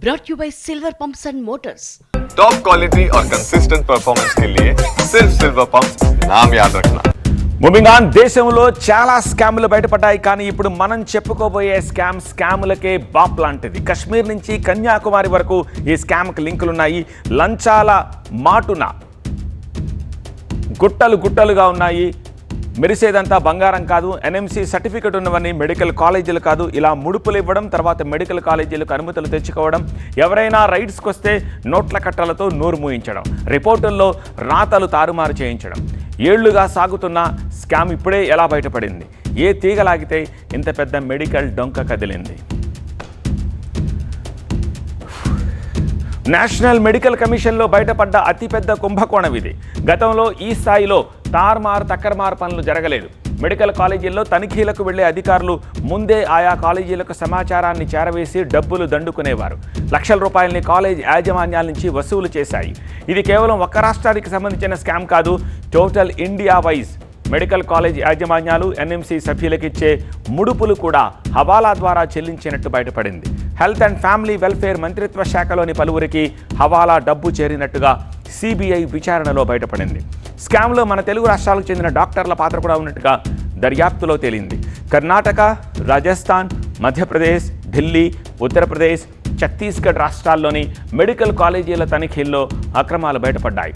brought you by Silver Pumps and Motors. Top quality और consistent performance के लिए सिर्फ सिल्वर पंप्स नाम याद रखना. మూవింగ్ ఆన్, దేశంలో చాలా స్కామ్లు బయటపడ్డాయి. కానీ ఇప్పుడు మనం చెప్పుకోబోయే స్కాములకే బాప్ లాంటిది. కశ్మీర్ నుంచి కన్యాకుమారి వరకు ఈ స్కామ్కి లింకులున్నాయి. లంచాల మాటున గుట్టలుగా ఉన్నాయి. మెరిసేదంతా బంగారం కాదు, ఎన్ఎంసీ సర్టిఫికెట్ ఉన్నవన్నీ మెడికల్ కాలేజీలు కాదు. ఇలా ముడుపులు ఇవ్వడం, తర్వాత మెడికల్ కాలేజీలకు అనుమతులు తెచ్చుకోవడం, ఎవరైనా రైడ్స్కి వస్తే నోట్ల కట్టలతో నోరు మూయించడం, రిపోర్టుల్లో రాతలు తారుమారు చేయించడం. ఏళ్లుగా సాగుతున్న స్కామ్ ఇప్పుడే ఎలా బయటపడింది? ఏ తీగలాగితే ఇంత పెద్ద మెడికల్ డొంక కదిలింది? నేషనల్ మెడికల్ కమిషన్లో బయటపడ్డ అతిపెద్ద కుంభకోణం ఇది. గతంలో ఈ స్థాయిలో తక్కర్మార్ పనులు జరగలేదు. మెడికల్ కాలేజీల్లో తనిఖీలకు వెళ్లే అధికారులు ముందే ఆయా కాలేజీలకు సమాచారాన్ని చేరవేసి డబ్బులు దండుకునేవారు. లక్షల రూపాయలని కాలేజ్ యాజమాన్యాల నుంచి వసూలు చేశాయి. ఇది కేవలం ఒక్క రాష్ట్రానికి సంబంధించిన స్కామ్ కాదు, total India wise medical college యాజమాన్యాలు ఎన్ఎంసీ సభ్యులకిచ్చే ముడుపులు కూడా హవాలా ద్వారా చెల్లించినట్టు బయటపడింది. హెల్త్ అండ్ ఫ్యామిలీ వెల్ఫేర్ మంత్రిత్వ శాఖలోని పలువురికి హవాలా డబ్బు చేరినట్టుగా సిబిఐ విచారణలో బయటపడింది. స్కామ్లో మన తెలుగు రాష్ట్రాలకు చెందిన డాక్టర్ల పాత్ర కూడా ఉన్నట్టుగా దర్యాప్తులో తేలింది. కర్ణాటక, రాజస్థాన్, మధ్యప్రదేశ్, ఢిల్లీ, ఉత్తరప్రదేశ్, ఛత్తీస్గఢ్ రాష్ట్రాల్లోని మెడికల్ కాలేజీల తనిఖీల్లో అక్రమాలు బయటపడ్డాయి.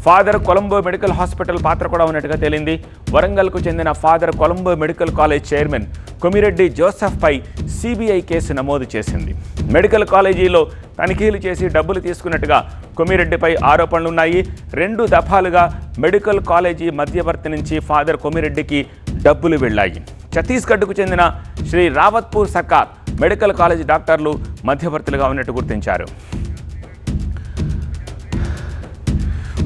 ఫాదర్ కొలంబో మెడికల్ హాస్పిటల్ పాత్ర కూడా ఉన్నట్టుగా తేలింది. వరంగల్కు చెందిన father Colombo medical college chairman Komireddy జోసెఫ్పై సిబిఐ కేసు నమోదు చేసింది. మెడికల్ కాలేజీలో తనిఖీలు చేసి డబ్బులు తీసుకున్నట్టుగా కొమిరెడ్డిపై ఆరోపణలున్నాయి. 2 దఫాలుగా మెడికల్ కాలేజీ మధ్యవర్తి నుంచి ఫాదర్ కొమిరెడ్డికి డబ్బులు వెళ్ళాయి. ఛత్తీస్గఢ్కు చెందిన శ్రీ రావత్పూర్ సర్కార్ మెడికల్ కాలేజ్ డాక్టర్లు మధ్యవర్తులుగా ఉన్నట్టు గుర్తించారు.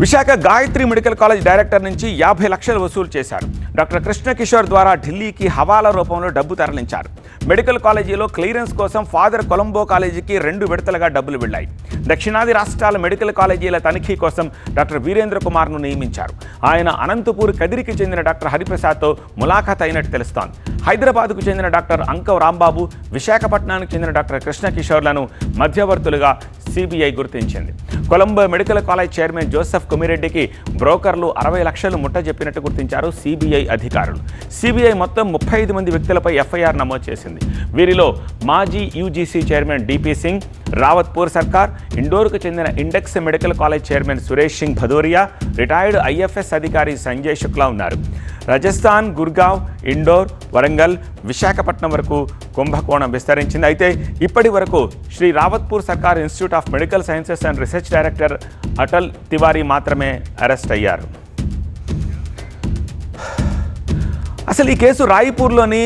Visakha Gayatri medical college director నుంచి 50 లక్షలు వసూలు చేశారు. డాక్టర్ కృష్ణ కిషోర్ ద్వారా ఢిల్లీకి హవాలా రూపంలో డబ్బు తరలించారు. మెడికల్ కాలేజీలో క్లియరెన్స్ కోసం ఫాదర్ కొలంబో కాలేజీకి 2 విడతలుగా డబ్బులు వెళ్ళాయి. దక్షిణాది రాష్ట్రాల మెడికల్ కాలేజీల తనిఖీ కోసం డాక్టర్ వీరేంద్ర కుమార్ను నియమించారు. ఆయన అనంతపూర్ కదిరికి చెందిన డాక్టర్ హరిప్రసాద్తో ములాఖాత్ అయినట్టు తెలుస్తోంది. హైదరాబాద్కు చెందిన డాక్టర్ అంకవ్ రాంబాబు, విశాఖపట్నానికి చెందిన డాక్టర్ కృష్ణ కిషోర్లను మధ్యవర్తులుగా సిబిఐ గుర్తించింది. Colombo medical college chairman Joseph కొమిరెడ్డికి బ్రోకర్లు 60 లక్షలు ముట్టజెప్పినట్టు గుర్తించారు సిబిఐ అధికారులు. సిబిఐ మొత్తం 35 మంది వ్యక్తులపై ఎఫ్ఐఆర్ నమోదు చేసింది. వీరిలో మాజీ యూజీసీ చైర్మన్ డిపి సింగ్, రావత్పూర్ సర్కార్, ఇండోర్కు చెందిన index medical college chairman Suresh Singh Bhadoria, retired IFS అధికారి సంజయ్ శుక్లా ఉన్నారు. రాజస్థాన్, గుర్గావ్, ఇండోర్, వరంగల్, విశాఖపట్నం వరకు కుంభకోణం విస్తరించింది. అయితే ఇప్పటి వరకు శ్రీ రావత్పూర్ సర్కార్ institute of medical sciences and research director Atal Tiwari మాత్రమే అరెస్ట్ అయ్యారు. అసలు ఈ కేసు రాయ్పూర్లోని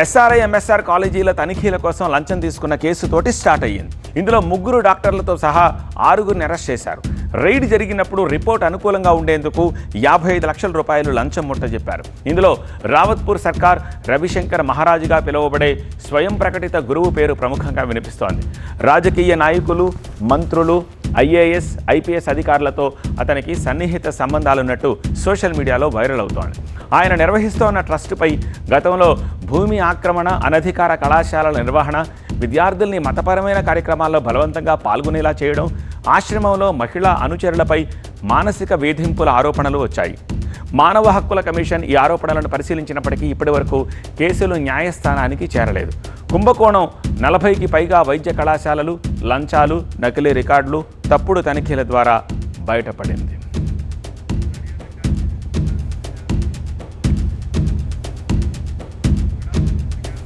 ఎస్ఆర్ఐ, ఎంఎస్ఆర్ కాలేజీల తనిఖీల కోసం లంచం తీసుకున్న కేసుతోటి స్టార్ట్ అయ్యింది. ఇందులో 3 డాక్టర్లతో సహా 6గురిని అరెస్ట్ చేశారు. రైడ్ జరిగినప్పుడు రిపోర్ట్ అనుకూలంగా ఉండేందుకు 55 లక్షల రూపాయలు లంచం ముట్టజెప్పారు. ఇందులో రావత్పూర్ సర్కార్ రవిశంకర్ మహారాజుగా పిలువబడే స్వయం ప్రకటిత గురువు పేరు ప్రముఖంగా వినిపిస్తోంది. రాజకీయ నాయకులు, మంత్రులు, ఐఏఎస్, ఐపీఎస్ అధికారులతో అతనికి సన్నిహిత సంబంధాలున్నట్టు సోషల్ మీడియాలో వైరల్ అవుతోంది. ఆయన నిర్వహిస్తోన్న ట్రస్టుపై గతంలో భూమి ఆక్రమణ, అనధికార కళాశాలల నిర్వహణ, విద్యార్థుల్ని మతపరమైన కార్యక్రమాల్లో బలవంతంగా పాల్గొనేలా చేయడం, ఆశ్రమంలో మహిళా అనుచరులపై మానసిక వేధింపుల ఆరోపణలు వచ్చాయి. మానవ హక్కుల కమిషన్ ఈ ఆరోపణలను పరిశీలించినప్పటికీ ఇప్పటివరకు కేసులు న్యాయస్థానానికి చేరలేదు. కుంభకోణం 40కి పైగా వైద్య కళాశాలలు, లంచాలు, నకిలీ రికార్డులు, తప్పుడు తనిఖీల ద్వారా బయటపడింది.